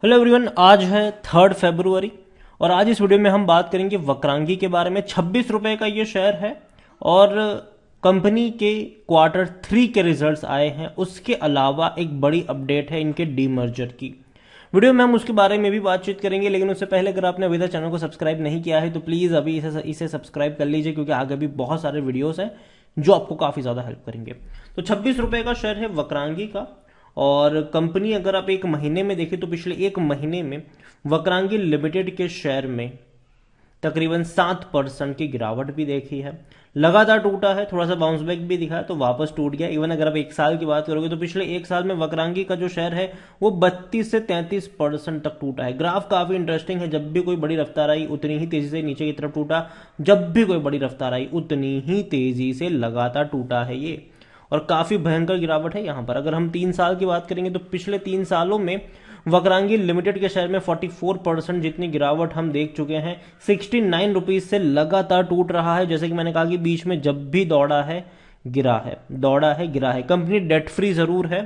Hello everyone, आज है 3 फरवरी और आज इस वीडियो में हम बात करेंगे वक्रांगी के बारे में। 26 रुपए का ये शेयर है और कंपनी के Q3 के रिजल्ट्स आए हैं। उसके अलावा एक बड़ी अपडेट है इनके डीमर्जर की। वीडियो में हम उसके बारे में भी बातचीत करेंगे, लेकिन उससे पहले अगर आपने अभी तक चैनल को सब्सक्राइब नहीं किया है तो प्लीज़ अभी इसे सब्सक्राइब कर लीजिए, क्योंकि आगे भी बहुत सारे वीडियोस हैं जो आपको काफ़ी ज़्यादा हेल्प करेंगे। तो 26 रुपए का शेयर है वक्रांगी का। और कंपनी अगर आप एक महीने में देखें तो पिछले एक महीने में वक्रांगी लिमिटेड के शेयर में तकरीबन 7% की गिरावट भी देखी है। लगातार टूटा है, थोड़ा सा बाउंस बैक भी दिखा है तो वापस टूट गया। इवन अगर आप एक साल की बात करोगे तो पिछले एक साल में वक्रांगी का जो शेयर है वो 32 से 33% तक टूटा है। ग्राफ काफी इंटरेस्टिंग है। जब भी कोई बड़ी रफ्तार आई उतनी ही तेजी से नीचे की तरफ टूटा, जब भी कोई बड़ी रफ्तार आई उतनी ही तेजी से लगातार टूटा है ये। और काफी भयंकर गिरावट है यहाँ पर। अगर हम 3 साल की बात करेंगे तो पिछले 3 सालों में वक्रांगी लिमिटेड के शेयर में 44% जितनी गिरावट हम देख चुके हैं। 69 रुपीज से लगातार टूट रहा है। जैसे कि मैंने कहा कि बीच में जब भी दौड़ा है गिरा है, दौड़ा है गिरा है। कंपनी डेट फ्री जरूर है,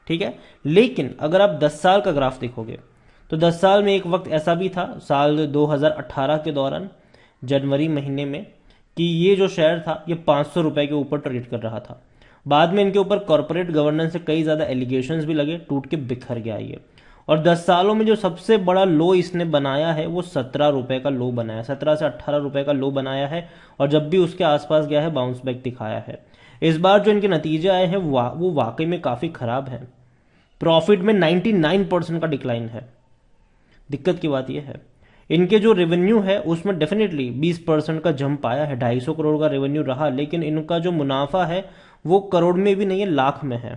ठीक है, लेकिन अगर आप 10 साल का ग्राफ देखोगे तो 10 साल में एक वक्त ऐसा भी था साल 2018 के दौरान जनवरी महीने में कि ये जो शेयर था ये 500 रुपए के ऊपर ट्रेड कर रहा था। बाद में इनके ऊपर कॉर्पोरेट गवर्नेंस से कई ज्यादा एलिगेशंस भी लगे, टूट के बिखर गया ये। और 10 सालों में जो सबसे बड़ा लो इसने बनाया है वो 17 रुपए का लो बनाया, 17 से 18 रुपए का लो बनाया है। और जब भी उसके आसपास गया है बाउंस बैक दिखाया है। इस बार जो इनके नतीजे आए हैं वो वाकई में काफी खराब है। प्रॉफिट में 99% का डिक्लाइन है। दिक्कत की बात यह है इनके जो रेवेन्यू है उसमें डेफिनेटली 20% का जंप आया है। 250 करोड़ का रेवेन्यू रहा, लेकिन इनका जो मुनाफा है वो करोड़ में भी नहीं है, लाख में है।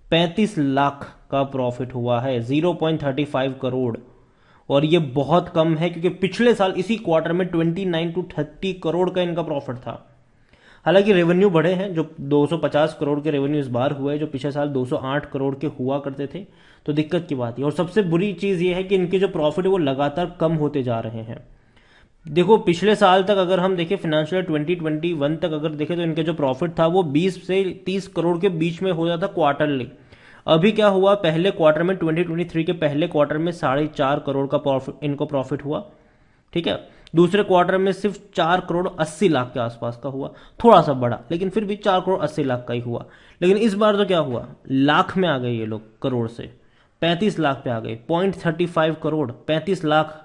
35 लाख का प्रॉफिट हुआ है, 0.35 करोड़। और ये बहुत कम है क्योंकि पिछले साल इसी क्वार्टर में 29 to 30 करोड़ का इनका प्रॉफिट था। हालांकि रेवेन्यू बढ़े हैं, जो 250 करोड़ के रेवेन्यू इस बार हुए जो पिछले साल 208 करोड़ के हुआ करते थे। तो दिक्कत की बात है। और सबसे बुरी चीज ये है कि इनके जो प्रॉफिट है वो लगातार कम होते जा रहे हैं। देखो पिछले साल तक अगर हम देखें, फाइनेंशियल 2021 तक अगर देखें तो इनके जो प्रॉफिट था वो 20 से 30 करोड़ के बीच में हो जाता क्वार्टरली। अभी क्या हुआ, पहले क्वार्टर में 2023 के पहले क्वार्टर में 4.5 करोड़ का प्रॉफिट इनको प्रॉफिट हुआ, ठीक है। दूसरे क्वार्टर में सिर्फ 4 करोड़ 80 लाख के आसपास का हुआ, थोड़ा सा बड़ा लेकिन फिर भी 4 करोड़ 80 लाख का ही हुआ। लेकिन इस बार तो क्या हुआ, लाख में आ गए ये लोग, करोड़ से 35 लाख पे आ गए। 0.35 करोड़ 35 लाख।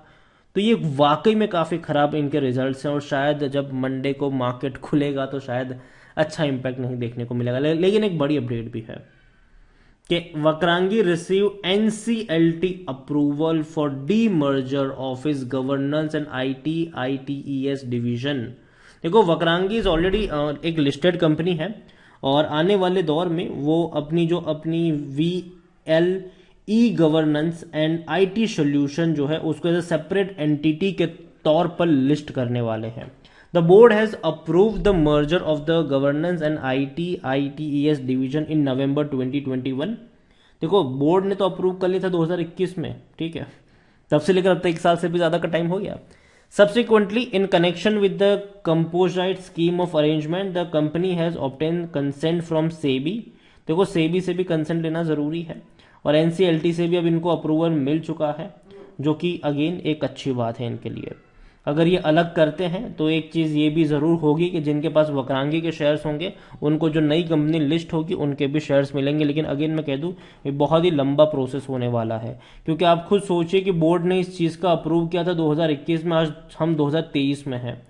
तो ये वाकई में काफी खराब इनके रिजल्ट्स हैं। और शायद जब मंडे को मार्केट खुलेगा तो शायद अच्छा इंपैक्ट नहीं देखने को मिलेगा। लेकिन एक बड़ी अपडेट भी है कि Vakrangee receive NCLT approval for D merger of इस गवर्नेंस एंड आईटीईएस डिवीजन। देखो वक्रांगी इज ऑलरेडी एक लिस्टेड कंपनी है और आने वाले दौर में वो अपनी V L e governance and IT solution जो है उसको एज सेपरेट एंटिटी के तौर पर लिस्ट करने वाले हैं। The board has approved the merger of the governance and ITES division in November 2021। देखो बोर्ड ने तो अप्रूव कर लिया था 2021 में, ठीक है, तब से लेकर अब तक एक साल से भी ज्यादा का टाइम हो गया। Subsequently, in connection with the composite scheme of arrangement, the company has obtained consent from SEBI। देखो सेबी से भी कंसेंट लेना जरूरी है और एनसीएलटी से भी अब इनको अप्रूवल मिल चुका है, जो कि अगेन एक अच्छी बात है इनके लिए। अगर ये अलग करते हैं तो एक चीज ये भी जरूर होगी कि जिनके पास वक्रांगी के शेयर्स होंगे उनको जो नई कंपनी लिस्ट होगी उनके भी शेयर्स मिलेंगे। लेकिन अगेन मैं कह दूं ये बहुत ही लंबा प्रोसेस होने वाला है, क्योंकि आप खुद सोचिए कि बोर्ड ने इस चीज का अप्रूव किया था 2021 में, आज हम 2023 में हैं,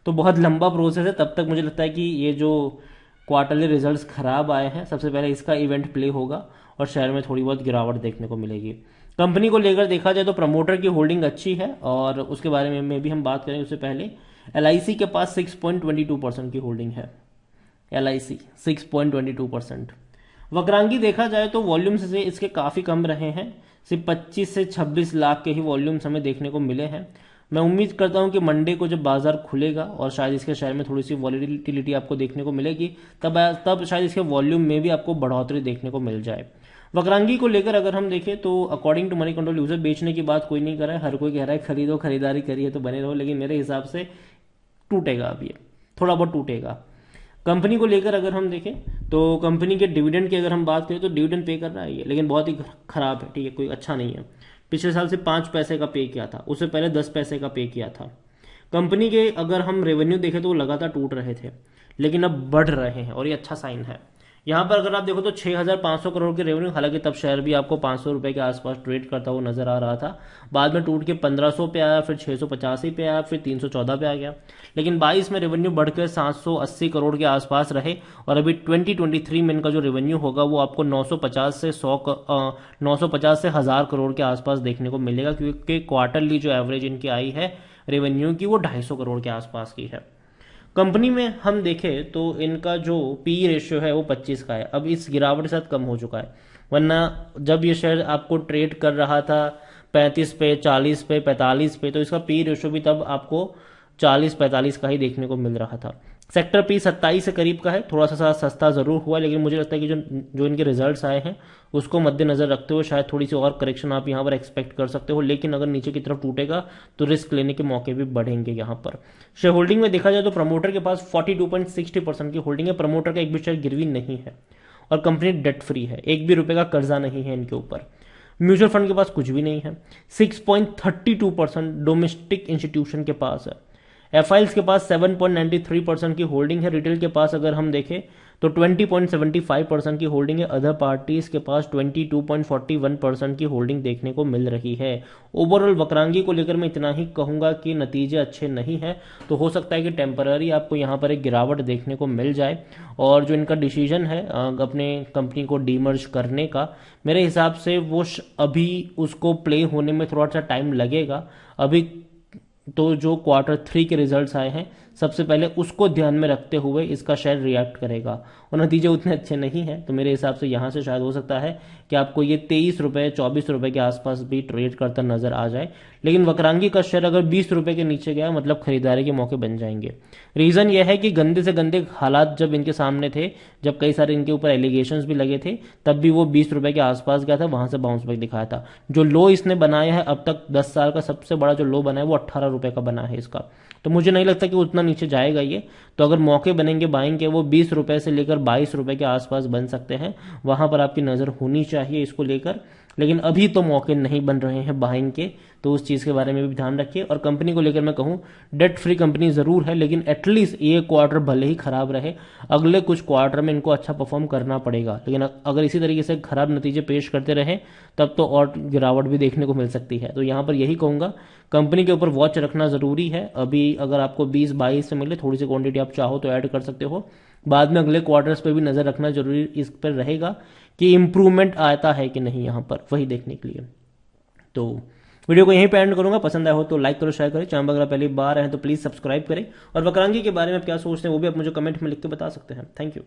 तो बहुत लंबा प्रोसेस है। तब तक मुझे लगता है कि ये जो क्वार्टरली रिजल्ट्स खराब आए हैं सबसे पहले इसका इवेंट प्ले होगा और शेयर में थोड़ी बहुत गिरावट देखने को मिलेगी। कंपनी को लेकर देखा जाए तो प्रमोटर की होल्डिंग अच्छी है और उसके बारे में भी हम बात करें उससे पहले एलआईसी के पास 6.22% की होल्डिंग है। एलआईसी 6.22%। वक्रांगी देखा जाए तो वॉल्यूम्स से इसके काफी कम रहे हैं, सिर्फ 25 से 26 लाख के ही वॉल्यूम्स हमें देखने को मिले हैं। मैं उम्मीद करता हूं कि मंडे को जब बाजार खुलेगा और शायद इसके शेयर में थोड़ी सी वॉलिटिलिटी आपको देखने को मिलेगी, तब शायद इसके वॉल्यूम में भी आपको बढ़ोतरी देखने को मिल जाए। वक्रांगी को लेकर अगर हम देखें तो according to money control user बेचने की बात कोई नहीं कर रहा है, हर कोई कह रहा है खरीदो, खरीदारी करिए तो बने रहो, लेकिन मेरे हिसाब से टूटेगा, अभी थोड़ा बहुत टूटेगा। कंपनी को लेकर अगर हम देखें तो कंपनी के डिविडेंड की अगर हम बात करें तो डिविडेंड पे कर रहा है ये, लेकिन बहुत ही खराब है, ठीक है, कोई अच्छा नहीं है। पिछले साल से 5 पैसे का पे किया था, उससे पहले 10 पैसे का पे किया था। कंपनी के अगर हम रेवेन्यू देखें तो वो लगातार टूट रहे थे, लेकिन अब बढ़ रहे हैं और ये अच्छा साइन है। यहाँ पर अगर आप देखो तो 6,500 करोड़ के रेवेन्यू, हालांकि तब शेयर भी आपको 500 रुपए के आसपास ट्रेड करता हुआ नजर आ रहा था। बाद में टूट के 1500 पे आया, फिर 685 पे आया, फिर 314 पे आ गया। लेकिन 22 में रेवेन्यू बढ़कर 780 करोड़ के आसपास रहे, और अभी 2023 में इनका जो रेवेन्यू होगा वो आपको 950 से 950 से 1000 करोड़ के आसपास देखने को मिलेगा, क्योंकि क्वार्टरली जो एवरेज इनकी आई है रेवेन्यू की वो 250 करोड़ के आसपास की है। कंपनी में हम देखें तो इनका जो पी रेशियो है वो 25 का है, अब इस गिरावट के साथ कम हो चुका है। वरना जब ये शेयर आपको ट्रेड कर रहा था 35 पे, 40 पे, 45 पे, तो इसका पी रेशियो भी तब आपको 40-45 का ही देखने को मिल रहा था। सेक्टर पी 27 के करीब का है, थोड़ा सा सस्ता जरूर हुआ, लेकिन मुझे लगता है कि जो इनके रिजल्ट्स आए हैं उसको मद्देनजर रखते हुए शायद थोड़ी सी और करेक्शन आप यहाँ पर एक्सपेक्ट कर सकते हो। लेकिन अगर नीचे की तरफ टूटेगा तो रिस्क लेने के मौके भी बढ़ेंगे। यहाँ पर शेयर होल्डिंग में देखा जाए तो प्रमोटर के पास 42.60% की होल्डिंग है, प्रमोटर का एक भी शेयर गिरवी नहीं है, और कंपनी डेट फ्री है, एक भी रुपए का कर्जा नहीं है इनके ऊपर। म्यूचुअल फंड के पास कुछ भी नहीं है, 6.32% डोमेस्टिक इंस्टीट्यूशन के पास है। एफआईएल्स के पास 7.93% की होल्डिंग है। रिटेल के पास अगर हम देखें तो 20.75% की होल्डिंग है। अदर पार्टीज के पास 22.41% की होल्डिंग देखने को मिल रही है। ओवरऑल वक्रांगी को लेकर मैं इतना ही कहूंगा कि नतीजे अच्छे नहीं है, तो हो सकता है कि टेम्पररी आपको यहाँ पर एक गिरावट देखने को मिल जाए। और जो इनका डिसीजन है अपने कंपनी को डीमर्ज करने का, मेरे हिसाब से वो अभी उसको प्ले होने में थोड़ा सा टाइम लगेगा। अभी तो जो Q3 के रिजल्ट्स आए हैं सबसे पहले उसको ध्यान में रखते हुए इसका शेयर रिएक्ट करेगा, और नतीजे उतने अच्छे नहीं हैं, तो मेरे हिसाब से यहाँ से शायद हो सकता है कि आपको ये 23 रुपये 24 रुपये के आसपास भी ट्रेड करता नजर आ जाए। लेकिन वक्रांगी का शेयर अगर 20 रुपये के नीचे गया मतलब खरीदारी के मौके बन जाएंगे। रीजन यह है कि गंदे से गंदे हालात जब इनके सामने थे, जब कई सारे इनके ऊपर एलिगेशंस भी लगे थे, तब भी वो 20 रुपये के आसपास गया था, वहां से बाउंस बैक दिखाया था। जो लो इसने बनाया है अब तक 10 साल का सबसे बड़ा जो लो बना है वो 18 रुपये का बना है इसका, तो मुझे नहीं लगता कि उतना नीचे जाएगा ये। तो अगर मौके बनेंगे बाइंग के, वो 20 रुपए से लेकर 22 रुपए के आसपास बन सकते हैं, वहां पर आपकी नजर होनी चाहिए इसको लेकर। लेकिन अभी तो मौके नहीं बन रहे हैं बाइंग के, तो उस चीज के बारे में भी ध्यान रखिए। और कंपनी को लेकर मैं कहूं, डेट फ्री कंपनी जरूर है, लेकिन एटलीस्ट ये क्वार्टर भले ही खराब रहे, अगले कुछ क्वार्टर में इनको अच्छा परफॉर्म करना पड़ेगा। लेकिन अगर इसी तरीके से खराब नतीजे पेश करते रहे तब तो और गिरावट भी देखने को मिल सकती है। तो यहां पर यही कहूंगा, कंपनी के ऊपर वॉच रखना जरूरी है। अभी अगर आपको 20-22 से मिले, थोड़ी सी क्वांटिटी आप चाहो तो ऐड कर सकते हो। बाद में अगले क्वार्टर्स पे भी नजर रखना जरूरी इस पर रहेगा कि इंप्रूवमेंट आता है कि नहीं, यहां पर वही देखने के लिए। तो वीडियो को यहीं पे एंड करूंगा। पसंद आया हो तो लाइक करो, शेयर करें। चैनल अगर पहली बार आए तो प्लीज सब्सक्राइब करें, और वक्रांगी के बारे में क्या सोचते हैं वो भी आप मुझे कमेंट में लिख के बता सकते हैं। Thank you.